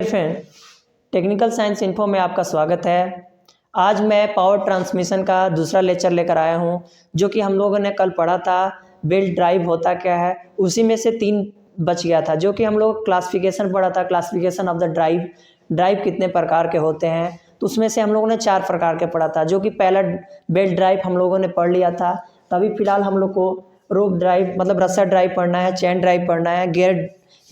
Friend, technical science info में आपका स्वागत है। आज मैं पावर ट्रांसमिशन का दूसरा लेक्चर लेकर आया हूं, जो कि हम लोगों ने कल पढ़ा था बेल्ट ड्राइव होता क्या है। उसी में से 3 बच गया था, जो कि हम लोग क्लासिफिकेशन पढ़ा था, क्लासिफिकेशन ऑफ द ड्राइव कितने प्रकार के होते हैं। तो उसमें से हम लोगों ने 4 प्रकार के पढ़ा था, जो कि पहला बेल्ट ड्राइव हम लोगों ने पढ़ लिया था। तभी फिलहाल हम लोग को रोप ड्राइव मतलब रस्सा ड्राइव पढ़ना है, चैन ड्राइव पढ़ना है,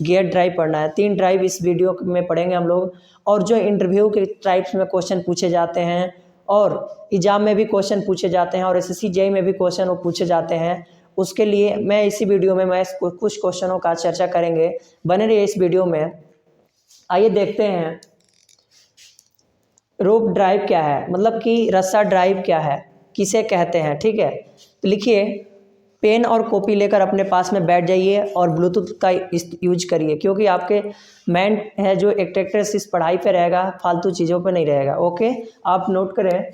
गियर ड्राइव पढ़ना है। 3 ड्राइव इस वीडियो में पढ़ेंगे हम लोग। और जो इंटरव्यू के टाइप्स में क्वेश्चन पूछे जाते हैं और एग्जाम में भी क्वेश्चन पूछे जाते हैं और एसएससी जेईई में भी क्वेश्चन वो पूछे जाते हैं, उसके लिए मैं इसी वीडियो में कुछ क्वेश्चनों का चर्चा करेंगे। बने रहिए इस वीडियो में। आइए देखते हैं रोप ड्राइव क्या है, मतलब कि रस्सा ड्राइव क्या है, किसे कहते हैं। ठीक है, तो लिखिए, पेन और कॉपी लेकर अपने पास में बैठ जाइए और ब्लूटूथ का यूज करिए, क्योंकि आपके माइंड है जो एक ट्रैक्टर से इस पढ़ाई पे रहेगा, फालतू चीज़ों पे नहीं रहेगा। ओके, आप नोट करें।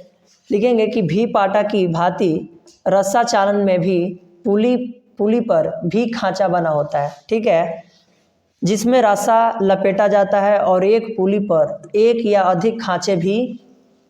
लिखेंगे कि भी पाटा की भांति रस्सा चालन में भी पुली पर भी खांचा बना होता है। ठीक है, जिसमें रस्सा लपेटा जाता है और एक पुली पर एक या अधिक खांचे भी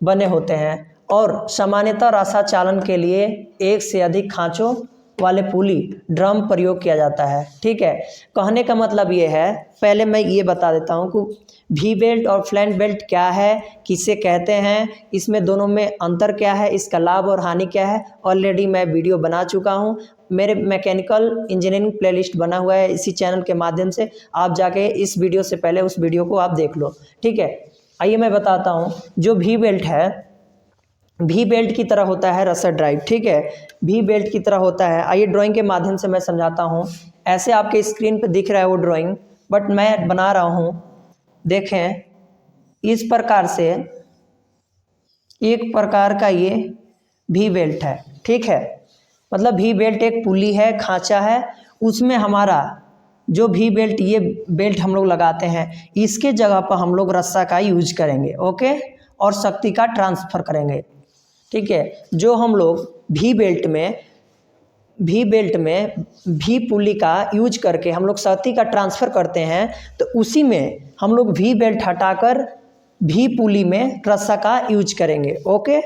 बने होते हैं और सामान्यतः रस्सा चालन के लिए एक से अधिक खांचों वाले पुली ड्रम प्रयोग किया जाता है। ठीक है, कहने का मतलब ये है, पहले मैं ये बता देता हूँ कि भी बेल्ट और फ्लैंट बेल्ट क्या है, किसे कहते हैं, इसमें दोनों में अंतर क्या है, इसका लाभ और हानि क्या है। ऑलरेडी मैं वीडियो बना चुका हूँ, मेरे मैकेनिकल इंजीनियरिंग प्लेलिस्ट बना हुआ है इसी चैनल के माध्यम से। आप जाके इस वीडियो से पहले उस वीडियो को आप देख लो। ठीक है, आइए मैं बताता हूँ। जो भी बेल्ट है, भी बेल्ट की तरह होता है रस्सा ड्राइव। ठीक है, भी बेल्ट की तरह होता है। आइए ड्राइंग के माध्यम से मैं समझाता हूँ। ऐसे आपके स्क्रीन पे दिख रहा है वो ड्राइंग, बट मैं बना रहा हूँ। देखें, इस प्रकार से एक प्रकार का ये भी बेल्ट है। ठीक है, मतलब भी बेल्ट एक पुली है, खांचा है, उसमें हमारा जो भी बेल्ट, ये बेल्ट हम लोग लगाते हैं, इसके जगह पर हम लोग रस्सा का यूज करेंगे। ओके, और शक्ति का ट्रांसफर करेंगे। ठीक है, जो हम लोग भी बेल्ट में भी पुली का यूज करके हम लोग शक्ति का ट्रांसफ़र करते हैं, तो उसी में हम लोग भी बेल्ट हटाकर भी पुली में रस्सा का यूज करेंगे। ओके,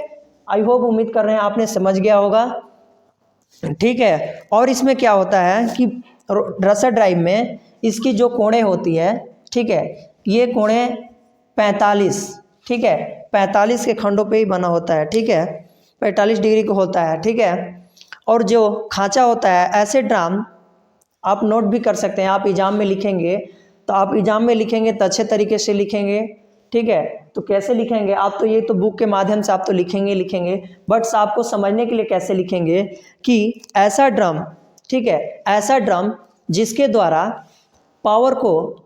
आई होप, उम्मीद कर रहे हैं आपने समझ गया होगा। ठीक है, और इसमें क्या होता है कि रस्सा ड्राइव में इसकी जो कोणें होती है, ठीक है, ये कोणें 45, ठीक है, 45 के खंडों पे ही बना होता है। ठीक है, 45 डिग्री को होता है। ठीक है, और जो खांचा होता है, ऐसे ड्राम आप नोट भी कर सकते हैं। आप एग्जाम में लिखेंगे तो अच्छे तरीके से लिखेंगे। ठीक है, तो कैसे लिखेंगे आप, तो ये तो बुक के माध्यम से आप तो लिखेंगे, बट आपको समझने के लिए कैसे लिखेंगे कि ऐसा ड्रम, ठीक है, ऐसा ड्रम जिसके द्वारा पावर को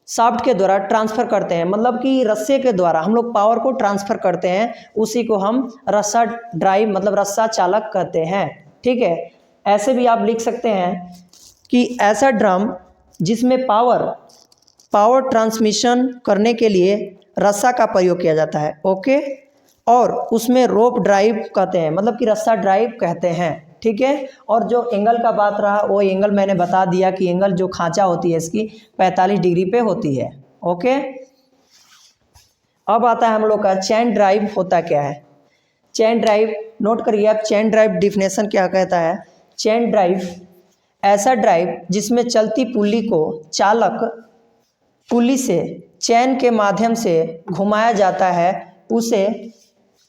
शाफ्ट के द्वारा ट्रांसफ़र करते हैं, मतलब कि रस्से के द्वारा हम लोग पावर को ट्रांसफ़र करते हैं, उसी को हम रस्सा ड्राइव मतलब रस्सा चालक कहते हैं। ठीक है, ऐसे भी आप लिख सकते हैं कि ऐसा ड्रम जिसमें पावर ट्रांसमिशन करने के लिए रस्सा का प्रयोग किया जाता है। ओके, और उसमें रोप ड्राइव कहते हैं, मतलब कि रस्सा ड्राइव कहते हैं। ठीक है, और जो एंगल का बात रहा, वो एंगल मैंने बता दिया कि एंगल जो खांचा होती है इसकी 45 डिग्री पे होती है। ओके, अब आता है हम लोग का चैन ड्राइव होता क्या है। चैन ड्राइव नोट करिए आप, चैन ड्राइव डिफिनेशन क्या कहता है। चैन ड्राइव ऐसा ड्राइव जिसमें चलती पुली को चालक पुली से चैन के माध्यम से घुमाया जाता है, उसे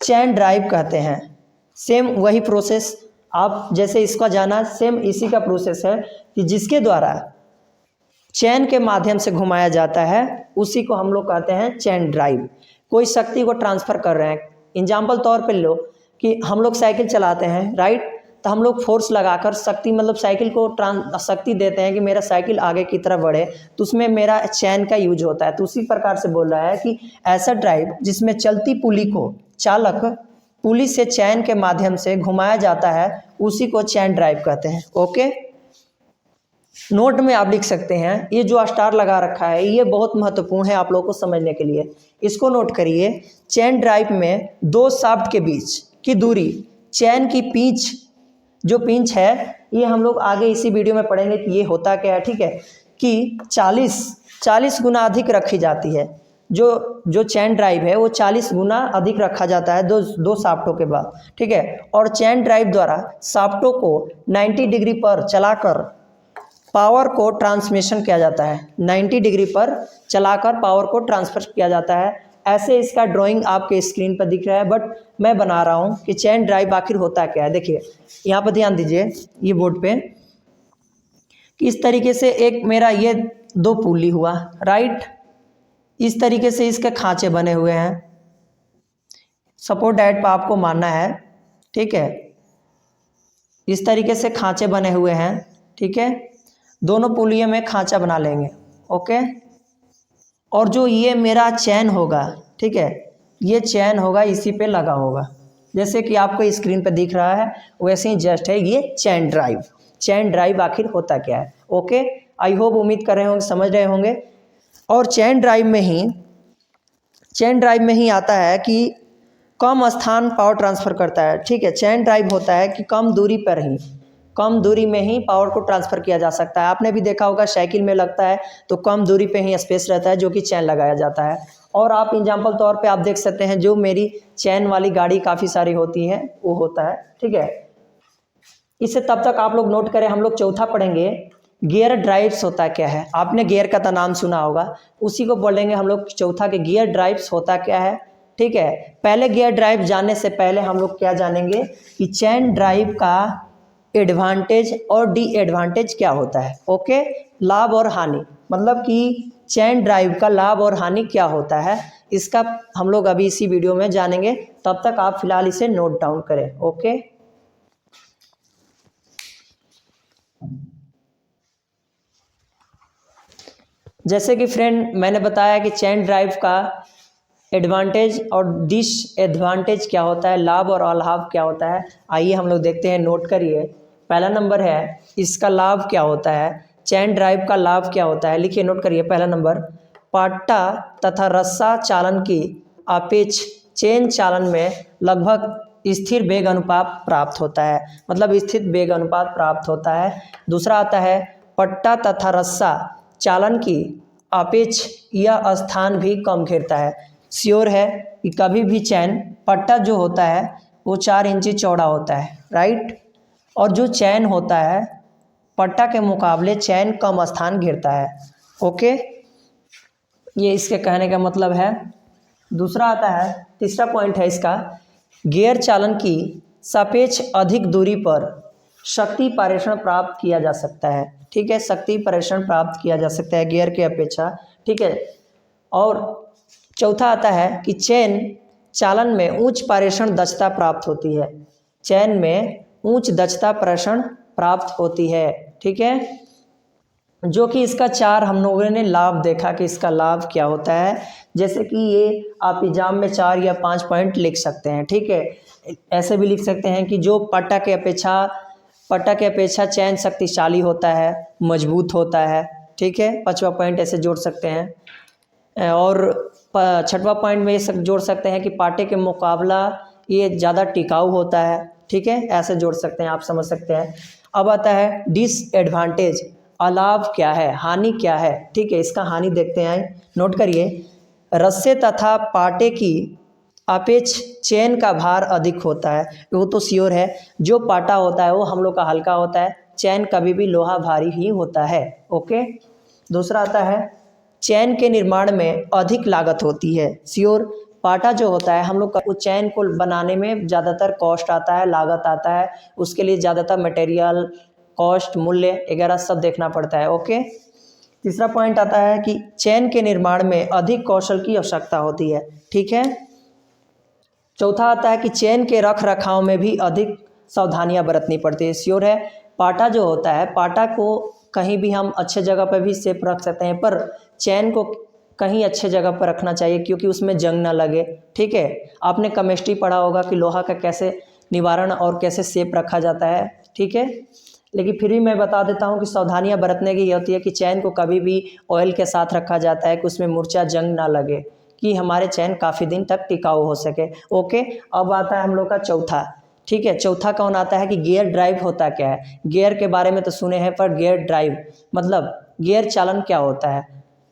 चैन ड्राइव कहते हैं। सेम वही प्रोसेस आप जैसे इसका जाना, सेम इसी का प्रोसेस है कि जिसके द्वारा चैन के माध्यम से घुमाया जाता है, उसी को हम लोग कहते हैं चैन ड्राइव। कोई शक्ति को ट्रांसफ़र कर रहे हैं। एग्जाम्पल तौर पे लो कि हम लोग साइकिल चलाते हैं, राइट, तो हम लोग फोर्स लगाकर शक्ति मतलब साइकिल को शक्ति देते हैं कि मेरा साइकिल आगे की तरफ बढ़े, तो उसमें मेरा चैन का यूज होता है। तो उसी प्रकार से बोल रहा है कि ऐसा ड्राइव जिसमें चलती पुली को चालक पुली से चैन के माध्यम से घुमाया जाता है, उसी को चैन ड्राइव कहते हैं। ओके, नोट में आप लिख सकते हैं, ये जो स्टार लगा रखा है ये बहुत महत्वपूर्ण है आप लोगों को समझने के लिए। इसको नोट करिए। चैन ड्राइव में 2 शाफ्ट के बीच की दूरी, चैन की पिंच, जो पिंच है, ये हम लोग आगे इसी वीडियो में पढ़ेंगे कि ये होता क्या है। ठीक है, कि 40 गुना अधिक रखी जाती है, जो चैन ड्राइव है वो 40 गुना अधिक रखा जाता है दो शाफ्टों के बाद, ठीक है। और चैन ड्राइव द्वारा शाफ्टों को 90 डिग्री पर चलाकर पावर को ट्रांसमिशन किया जाता है, 90 डिग्री पर चलाकर पावर को ट्रांसफर किया जाता है। ऐसे इसका ड्राइंग आपके स्क्रीन पर दिख रहा है, बट मैं बना रहा हूँ कि चैन ड्राइव आखिर होता क्या है। देखिए यहाँ पर ध्यान दीजिए ये बोर्ड पे कि इस तरीके से एक मेरा ये 2 पुली हुआ, राइट। इस तरीके से इसके खांचे बने हुए हैं, सपोर्ट डाइट पर आपको मानना है, ठीक है। इस तरीके से खांचे बने हुए हैं, ठीक है। दोनों पुलियों में खांचा बना लेंगे, ओके। और जो ये मेरा चैन होगा, ठीक है, ये चैन होगा इसी पे लगा होगा, जैसे कि आपको स्क्रीन पे दिख रहा है वैसे ही जस्ट है ये चैन ड्राइव। चैन ड्राइव आखिर होता क्या है, ओके। आई होप उम्मीद कर रहे होंगे, समझ रहे होंगे। और चैन ड्राइव में ही आता है कि कम स्थान पावर ट्रांसफ़र करता है, ठीक है। चैन ड्राइव होता है कि कम दूरी में ही पावर को ट्रांसफ़र किया जा सकता है। आपने भी देखा होगा साइकिल में लगता है तो कम दूरी पे ही स्पेस रहता है जो कि चैन लगाया जाता है। और आप एग्जाम्पल तौर पे आप देख सकते हैं जो मेरी चैन वाली गाड़ी काफ़ी सारी होती है वो होता है, ठीक है। इसे तब तक आप लोग नोट करें, हम लोग चौथा पढ़ेंगे गियर ड्राइव्स होता क्या है। आपने गियर का तो नाम सुना होगा, उसी को बोलेंगे हम लोग चौथा के गियर ड्राइव्स होता क्या है, ठीक है। पहले गियर ड्राइव जानने से पहले हम लोग क्या जानेंगे कि चैन ड्राइव का एडवांटेज और डिएडवांटेज क्या होता है, ओके। लाभ और हानि, मतलब कि चैन ड्राइव का लाभ और हानि क्या होता है, इसका हम लोग अभी इसी वीडियो में जानेंगे। तब तक आप फिलहाल इसे नोट डाउन करें, ओके। जैसे कि फ्रेंड मैंने बताया कि चैन ड्राइव का एडवांटेज और डिसएडवांटेज क्या होता है, लाभ और अलाभ क्या होता है, आइए हम लोग देखते हैं, नोट करिए। पहला नंबर है इसका लाभ क्या होता है, चैन ड्राइव का लाभ क्या होता है, लिखिए नोट करिए। पहला नंबर, पाटा तथा रस्सा चालन की अपेक्ष चैन चालन में लगभग स्थिर वेग अनुपात प्राप्त होता है, मतलब स्थिर वेग अनुपात प्राप्त होता है। दूसरा आता है पट्टा तथा रस्सा चालन की अपेक्ष यह स्थान भी कम घेरता है। श्योर है कि कभी भी चैन पट्टा जो होता है वो 4 इंची चौड़ा होता है, राइट। और जो चैन होता है पट्टा के मुकाबले चैन कम स्थान घेरता है, ओके। ये इसके कहने का मतलब है। दूसरा आता है, तीसरा पॉइंट है इसका, गियर चालन की सापेक्ष अधिक दूरी पर शक्ति पारेषण प्राप्त किया जा सकता है, ठीक है। शक्ति पारेषण प्राप्त किया जा सकता है गियर की अपेक्षा, ठीक है। और चौथा आता है कि चैन चालन में उच्च पारेषण दक्षता प्राप्त होती है, चैन में उच्च दक्षता पारेषण प्राप्त होती है, ठीक है। जो कि इसका 4 हम लोगों ने लाभ देखा कि इसका लाभ क्या होता है, जैसे कि ये आप एग्जाम में 4 या 5 पॉइंट लिख सकते हैं, ठीक है। ऐसे भी लिख सकते हैं कि जो पट्टा के अपेक्षा चैन शक्तिशाली होता है, मजबूत होता है, ठीक है। 5वां पॉइंट ऐसे जोड़ सकते हैं। और 6वां पॉइंट में ये सब जोड़ सकते हैं कि पाटे के मुकाबला ये ज़्यादा टिकाऊ होता है, ठीक है। ऐसे जोड़ सकते हैं, आप समझ सकते हैं। अब आता है डिसएडवांटेज, अलाभ क्या है, हानि क्या है, ठीक है। इसका हानि देखते हैं, नोट करिए। रस्से तथा पाटे की अपेक्ष चैन का भार अधिक होता है, वो तो श्योर है। जो पाटा होता है वो हम लोग का हल्का होता है, चैन कभी भी लोहा भारी ही होता है, ओके। दूसरा आता है चैन के निर्माण में अधिक लागत होती है, श्योर। पाटा जो होता है हम लोग का उस चैन को बनाने में ज़्यादातर कॉस्ट आता है, लागत आता है, उसके लिए ज़्यादातर मटेरियल कॉस्ट, मूल्य वगैरह सब देखना पड़ता है, ओके। तीसरा पॉइंट आता है कि चैन के निर्माण में अधिक कौशल की आवश्यकता होती है, ठीक है। चौथा आता है कि चैन के रख रखाव में भी अधिक सावधानियां बरतनी पड़ती है, श्योर है। पाटा जो होता है, पाटा को कहीं भी हम अच्छे जगह पर भी सेफ रख सकते हैं, पर चैन को कहीं अच्छे जगह पर रखना चाहिए क्योंकि उसमें जंग ना लगे, ठीक है। आपने केमिस्ट्री पढ़ा होगा कि लोहा का कैसे निवारण और कैसे सेफ रखा जाता है, ठीक है। लेकिन फिर भी मैं बता देता हूँ कि सावधानियां बरतने की ये होती है कि चैन को कभी भी ऑयल के साथ रखा जाता है कि उसमें मूर्छा जंग ना लगे, कि हमारे चैन काफ़ी दिन तक टिकाऊ हो सके, ओके। अब आता है हम लोग का चौथा, ठीक है। चौथा कौन आता है कि गियर ड्राइव होता क्या है। गियर के बारे में तो सुने हैं, पर गियर ड्राइव मतलब गियर चालन क्या होता है।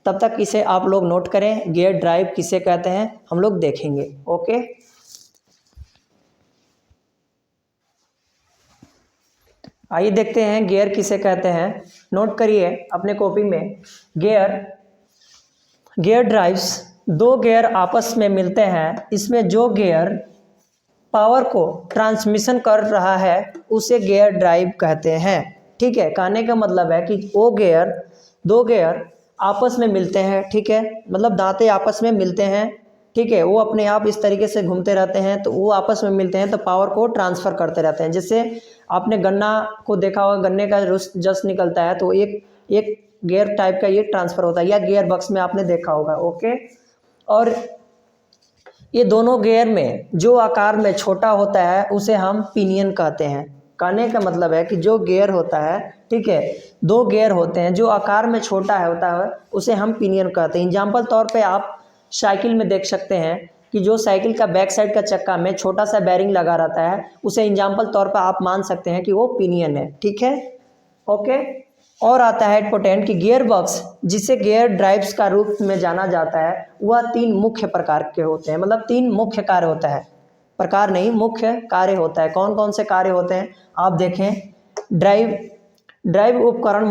तब तक इसे आप लोग नोट करें, गियर ड्राइव किसे कहते हैं हम लोग देखेंगे। ओके, आइए देखते हैं गियर किसे कहते हैं। नोट करिए अपने कॉपी में, गियर ड्राइव्स दो गियर आपस में मिलते हैं, इसमें जो गियर पावर को ट्रांसमिशन कर रहा है उसे गियर ड्राइव कहते हैं। ठीक है, कहने का मतलब है कि दो गियर आपस में मिलते हैं, ठीक है, मतलब दांतें आपस में मिलते हैं, ठीक है, वो अपने आप इस तरीके से घूमते रहते हैं, तो वो आपस में मिलते हैं तो पावर को ट्रांसफ़र करते रहते हैं। जैसे आपने गन्ना को देखा होगा, गन्ने का रस निकलता है तो एक गियर टाइप का ये ट्रांसफ़र होता है, या गियर बक्स में आपने देखा होगा। ओके, और ये दोनों गियर में जो आकार में छोटा होता है उसे हम पिनियन कहते हैं। कहने का मतलब है कि जो गियर होता है, ठीक है, दो गियर होते हैं जो आकार में छोटा होता है उसे हम पिनियन कहते हैं। एग्जाम्पल तौर पे आप साइकिल में देख सकते हैं कि जो साइकिल का बैक साइड का चक्का में छोटा सा बैरिंग लगा रहता है उसे एग्जाम्पल तौर पे आप मान सकते हैं कि वो पिनियन है। ठीक है, ओके। और आता है इम्पोर्टेंट कि गियर बॉक्स जिसे गियर ड्राइव्स का रूप में जाना जाता है वह तीन मुख्य प्रकार के होते हैं, मतलब तीन मुख्य कार्य होता है, प्रकार नहीं मुख्य कार्य होता है। कौन कौन से कार्य होते हैं आप देखें। ड्राइव उपकरण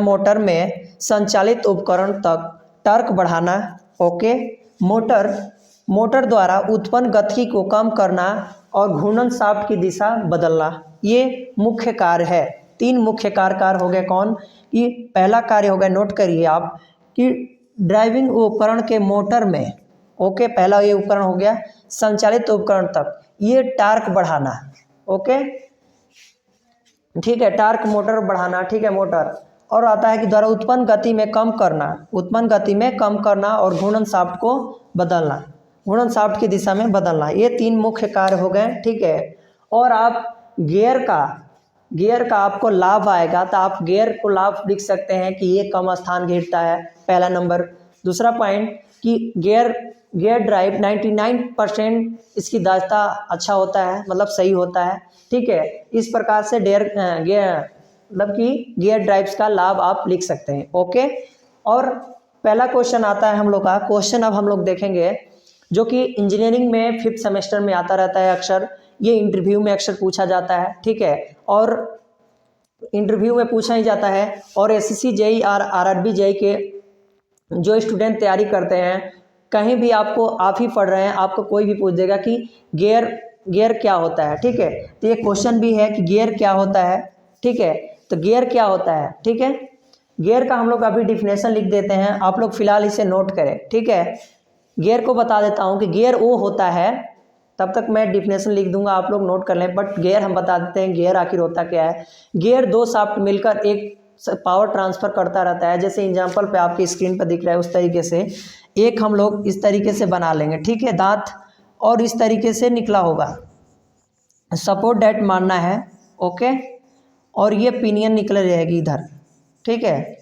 मोटर में संचालित उपकरण तक टॉर्क बढ़ाना। ओके, मोटर द्वारा उत्पन्न गति को कम करना और घूर्णन शाफ्ट की दिशा बदलना, ये मुख्य कार्य है। तीन मुख्य कार्य हो गए। कौन कि पहला कार्य हो गया, नोट करिए आप, कि ड्राइविंग उपकरण के मोटर में, ओके, पहला ये उपकरण हो गया संचालित उपकरण तक ये टॉर्क बढ़ाना। ओके, ठीक है, टॉर्क मोटर बढ़ाना, ठीक है, मोटर। और आता है कि द्वारा उत्पन्न गति में कम करना और घूर्णन शाफ्ट को बदलना, घूर्णन शाफ्ट की दिशा में बदलना, ये तीन मुख्य कार्य हो गए। ठीक है, और आप गियर का आपको लाभ आएगा तो आप गियर को लाभ लिख सकते हैं कि ये कम स्थान घेरता है, पहला नंबर। दूसरा पॉइंट कि गियर ड्राइव 99% इसकी दक्षता अच्छा होता है, मतलब सही होता है। ठीक है, इस प्रकार से मतलब कि गियर ड्राइव्स का लाभ आप लिख सकते हैं। ओके, और पहला क्वेश्चन आता है हम लोग का क्वेश्चन, अब हम लोग देखेंगे जो कि इंजीनियरिंग में 5th सेमेस्टर में आता रहता है अक्सर, ये इंटरव्यू में अक्सर पूछा जाता है। ठीक है, और इंटरव्यू में पूछा ही जाता है। और एसएससी जेईई और आरआरबी जेईई के जो स्टूडेंट तैयारी करते हैं, कहीं भी आपको आप ही पढ़ रहे हैं, आपको कोई भी पूछ देगा कि गियर क्या होता है। ठीक है, तो ये क्वेश्चन भी है कि गियर क्या होता है। ठीक है, तो गियर क्या होता है। ठीक है, गियर का हम लोग अभी डिफिनेशन लिख देते हैं, आप लोग फिलहाल इसे नोट करें। ठीक है, गियर को बता देता हूँ कि गियर वो होता है, तब तक मैं डिफिनेशन लिख दूंगा, आप लोग नोट कर लें, बट गियर हम बता देते हैं गियर आखिर होता क्या है। गियर दो शाफ्ट मिलकर एक पावर ट्रांसफ़र करता रहता है। जैसे एग्जांपल पे आपकी स्क्रीन पर दिख रहा है उस तरीके से एक हम लोग इस तरीके से बना लेंगे। ठीक है, दांत और इस तरीके से निकला होगा, सपोर्ट डेट मानना है। ओके, और ये पिनियन निकल रहेगी इधर। ठीक है,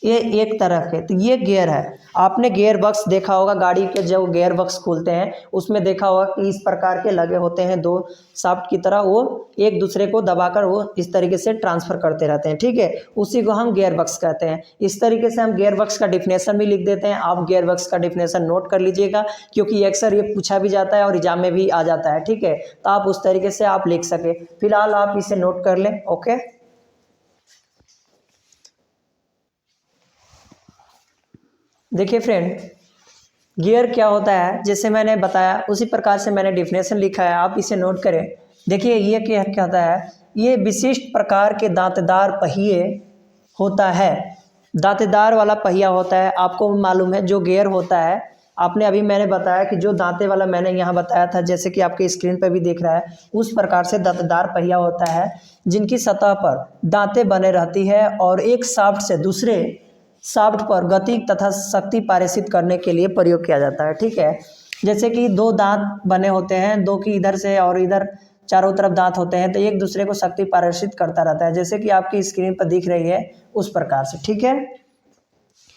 ये एक तरह के, तो ये गियर है। आपने गियर बक्स देखा होगा, गाड़ी के जो गियर बक्स खोलते हैं उसमें देखा होगा कि इस प्रकार के लगे होते हैं दो शाफ्ट की तरह, वो एक दूसरे को दबाकर वो इस तरीके से ट्रांसफ़र करते रहते हैं। ठीक है, उसी को हम गियर बक्स कहते हैं। इस तरीके से हम गियर बक्स का डिफिनेशन भी लिख देते हैं। आप गियर बक्स का डिफिनेशन नोट कर लीजिएगा, क्योंकि अक्सर ये पूछा भी जाता है और एग्जाम में भी आ जाता है। ठीक है, तो आप उस तरीके से आप लिख सके, फिलहाल आप इसे नोट कर लें। ओके, देखिए फ्रेंड, गियर क्या होता है जैसे मैंने बताया उसी प्रकार से मैंने डिफिनेशन लिखा है, आप इसे नोट करें। देखिए ये क्या होता है, ये विशिष्ट प्रकार के दांतेदार पहिए होता है, दांतेदार वाला पहिया होता है। आपको मालूम है जो गियर होता है, आपने अभी मैंने बताया कि जो दांते वाला मैंने यहाँ बताया था, जैसे कि आपके स्क्रीन पर भी दिख रहा है, उस प्रकार से दांतेदार पहिया होता है जिनकी सतह पर दांतें बने रहती है और एक शाफ्ट से दूसरे शाफ्ट पर गति तथा शक्ति पारित करने के लिए प्रयोग किया जाता है। ठीक है, जैसे कि दो दांत बने होते हैं, दो की इधर से और इधर चारों तरफ दांत होते हैं, तो एक दूसरे को शक्ति पारित करता रहता है, जैसे कि आपकी स्क्रीन पर दिख रही है उस प्रकार से। ठीक है,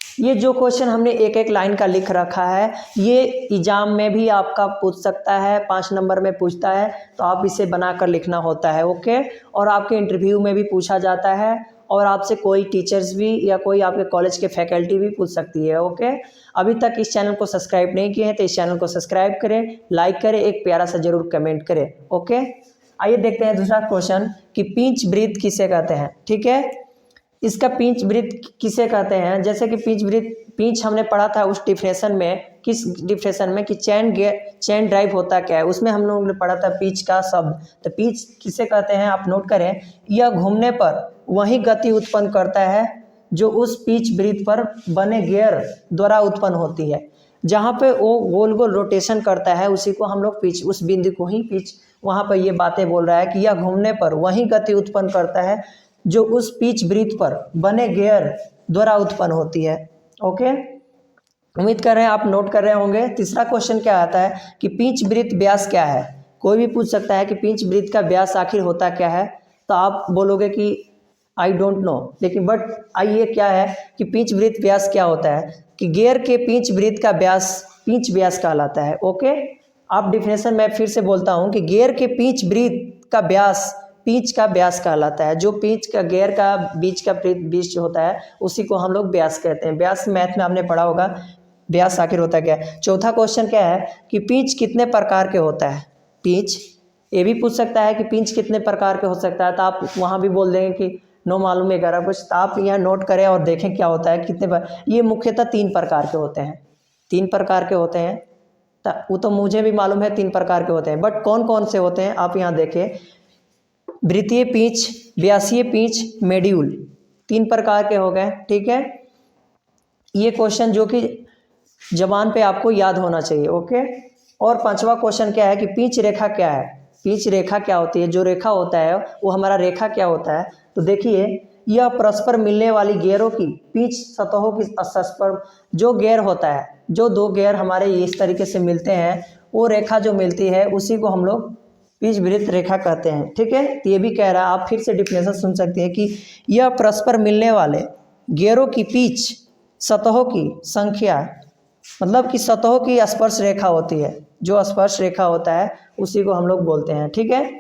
ये जो क्वेश्चन हमने एक एक लाइन का लिख रखा है, ये एग्जाम में भी आपका पूछ सकता है, 5 नंबर में पूछता है, तो आप इसे बनाकर लिखना होता है। ओके, और आपके इंटरव्यू में भी पूछा जाता है और आपसे कोई टीचर्स भी या कोई आपके कॉलेज के फैकल्टी भी पूछ सकती है। ओके, अभी तक इस चैनल को सब्सक्राइब नहीं किए हैं तो इस चैनल को सब्सक्राइब करें, लाइक करें, एक प्यारा सा जरूर कमेंट करें। ओके, आइए देखते हैं दूसरा क्वेश्चन कि पिंच ब्रीथ किसे कहते हैं। ठीक है, इसका पिंच ब्रीथ किसे कहते हैं, जैसे कि पिंच ब्रीथ, पिंच हमने पढ़ा था उस डिफिनेशन में, किस डिफिनेशन में कि चैन ड्राइव होता क्या है, उसमें हम लोगों ने पढ़ा था पिच का शब्द। तो पिच किसे कहते हैं आप नोट करें, यह घूमने पर वही गति उत्पन्न करता है जो उस पिच ब्रीथ पर बने गियर द्वारा उत्पन्न होती है। जहाँ पे वो गोल गोल रोटेशन करता है उसी को हम लोग पिच, उस बिंदु को ही पिच, वहाँ पर ये बातें बोल रहा है कि यह घूमने पर वही गति उत्पन्न करता है जो उस पिच ब्रीथ पर बने गियर द्वारा उत्पन्न होती है। ओके, उम्मीद कर रहे हैं आप नोट कर रहे होंगे। तीसरा क्वेश्चन क्या आता है कि पिंच ब्रीथ व्यास क्या है। कोई भी पूछ सकता है कि पिंच ब्रीथ का व्यास आखिर होता क्या है, तो आप बोलोगे कि आई डोंट नो, लेकिन बट आइए क्या है कि पिंच ब्रीथ व्यास क्या होता है कि गियर के पिंच ब्रीथ का व्यास पिंच व्यास कहलाता है। ओके, आप डिफिनेशन मैं फिर से बोलता हूँ कि गियर के पिंच ब्रीथ का व्यास पिंच का व्यास कहलाता है। जो पिंच का गियर का बीच का बीच जो होता है उसी को हम लोग व्यास कहते हैं। व्यास मैथ में आपने पढ़ा होगा, व्यास आखिर होता क्या है। चौथा क्वेश्चन क्या है कि पिंच कितने प्रकार के होता है। पिंच ये भी पूछ सकता है कि पिंच कितने प्रकार के हो सकता है, तो आप वहाँ भी बोल देंगे कि नो मालूम है 11 कुछ, तो आप यहाँ नोट करें और देखें क्या होता है कितने ये मुख्यतः 3 प्रकार के होते हैं। 3 प्रकार के होते हैं, वो तो मुझे भी मालूम है 3 प्रकार के होते हैं, बट कौन कौन से होते हैं आप यहाँ देखें। वृत्तीय पिंच, व्यासीय पिंच, मेड्यूल, 3 प्रकार के हो गए। ठीक है, ये क्वेश्चन जो कि जबान पे आपको याद होना चाहिए। ओके, और 5वां क्वेश्चन क्या है कि पिंच रेखा क्या है। पिंच रेखा क्या होती है, जो रेखा होता है वो हमारा रेखा क्या होता है। तो देखिए, यह परस्पर मिलने वाली गियरों की पिंच सतहों की परस्पर, जो गियर होता है, जो 2 गियर हमारे इस तरीके से मिलते हैं, वो रेखा जो मिलती है उसी को हम लोग पिंच ब्रीथ रेखा कहते हैं। ठीक है, ये भी कह रहा है, आप फिर से डिफिनेशन सुन सकते हैं कि यह परस्पर मिलने वाले गियरों की पिच सतहों की संख्या, मतलब कि सतहों की स्पर्श रेखा होती है, जो स्पर्श रेखा होता है उसी को हम लोग बोलते हैं। ठीक है,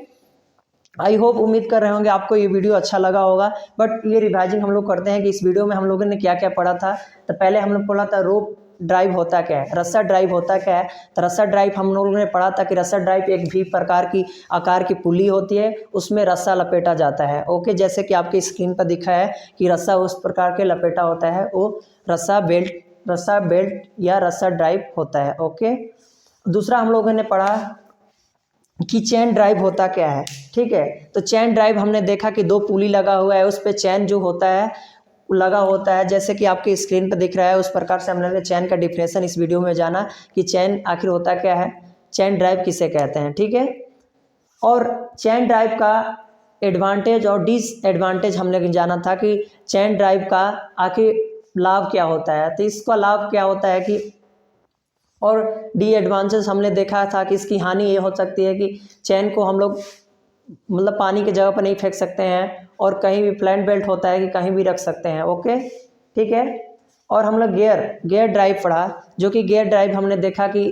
आई होप, उम्मीद कर रहे होंगे आपको ये वीडियो अच्छा लगा होगा। बट ये रिवाइजिंग हम लोग करते हैं कि इस वीडियो में हम लोगों ने क्या क्या पढ़ा था। तो पहले हम लोग पढ़ा था रोप ड्राइव होता क्या है, रस्सा ड्राइव होता क्या है। तो रस्सा ड्राइव हम लोगों ने पढ़ा था कि रस्सा ड्राइव एक भी प्रकार की आकार की पुली होती है, उसमें रस्सा लपेटा जाता है। ओके, जैसे कि आपकी स्क्रीन पर दिखा है कि रस्सा उस प्रकार के लपेटा होता है, वो रस्सा बेल्ट या रस्सा ड्राइव होता है। ओके, दूसरा हम लोगों ने पढ़ा कि चैन ड्राइव होता क्या है। ठीक है, तो चैन ड्राइव हमने देखा कि 2 पुली लगा हुआ है, उस पर चैन जो होता है लगा होता है, जैसे कि आपके स्क्रीन पर दिख रहा है। उस प्रकार से हमने चैन का डिफिनेशन इस वीडियो में जाना कि चैन आखिर होता क्या है, चैन ड्राइव किसे कहते हैं। ठीक है, और चैन ड्राइव का एडवांटेज और डिसएडवांटेज हमने जाना था कि चैन ड्राइव का आखिर लाभ क्या होता है। तो इसका लाभ क्या होता है कि, और डिसएडवांटेज हमने देखा था कि इसकी हानि ये हो सकती है कि चैन को हम लोग मतलब पानी की जगह पर नहीं फेंक सकते हैं, और कहीं भी प्लांट बेल्ट होता है कि कहीं भी रख सकते हैं। ओके, ठीक है, और हम लोग गियर ड्राइव पढ़ा, जो कि गियर ड्राइव हमने देखा कि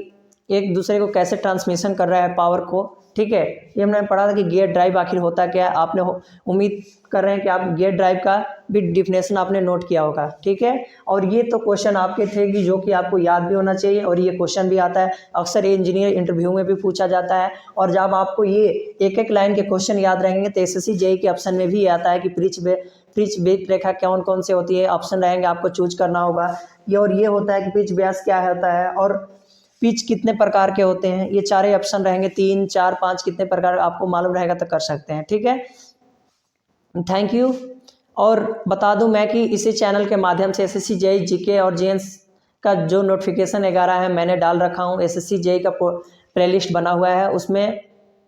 एक दूसरे को कैसे ट्रांसमिशन कर रहा है पावर को। ठीक है, ये हमने पढ़ा था कि गियर ड्राइव आखिर होता क्या है। आपने उम्मीद कर रहे हैं कि आप गियर ड्राइव का भी डिफिनेशन आपने नोट किया होगा। ठीक है, और ये तो क्वेश्चन आपके थे कि जो कि आपको याद भी होना चाहिए, और ये क्वेश्चन भी आता है अक्सर इंजीनियर इंटरव्यू में भी पूछा जाता है। और जब आपको ये एक एक लाइन के क्वेश्चन याद रहेंगे तो एसएससी जेईई के ऑप्शन में भी आता है कि पिच ब्रीथ रेखा कौन कौन से होती है, ऑप्शन रहेंगे, आपको चूज करना होगा। ये होता है कि पिच व्यास क्या होता है, और पिच कितने प्रकार के होते हैं, ये 4 ऑप्शन रहेंगे, 3, 4, 5 कितने प्रकार आपको मालूम रहेगा तो कर सकते हैं। ठीक है, थैंक यू। और बता दूं मैं कि इसी चैनल के माध्यम से एसएससी जेईई जीके और जेएंस का जो नोटिफिकेशन 11 है मैंने डाल रखा हूं। एसएससी जेईई का प्लेलिस्ट बना हुआ है, उसमें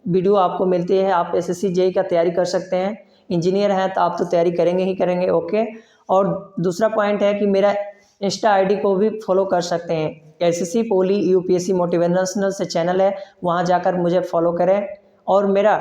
वीडियो आपको मिलती है, आप एसएससी जेईई का तैयारी कर सकते हैं। इंजीनियर हैं तो आप तो तैयारी करेंगे ही करेंगे। ओके, और दूसरा पॉइंट है कि मेरा इंस्टा आईडी को भी फॉलो कर सकते हैं, एसएससी पोली यूपीएससी मोटिवेशनल से चैनल है, वहाँ जाकर मुझे फॉलो करें। और मेरा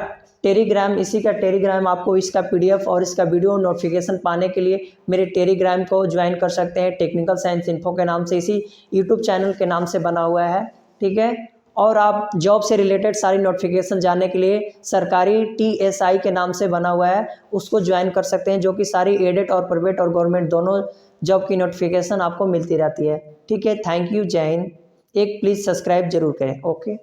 टेलीग्राम, इसी का टेलीग्राम, आपको इसका पीडीएफ और इसका वीडियो नोटिफिकेशन पाने के लिए मेरे टेलीग्राम को ज्वाइन कर सकते हैं। टेक्निकल साइंस इन्फो के नाम से, इसी यूट्यूब चैनल के नाम से बना हुआ है। ठीक है, और आप जॉब से रिलेटेड सारी नोटिफिकेशन जानने के लिए सरकारी TSI के नाम से बना हुआ है, उसको ज्वाइन कर सकते हैं, जो कि सारी एडेड और प्राइवेट और गवर्नमेंट दोनों जॉब की नोटिफिकेशन आपको मिलती रहती है। ठीक है, थैंक यू, जय हिंद। एक प्लीज़ सब्सक्राइब जरूर करें। ओके।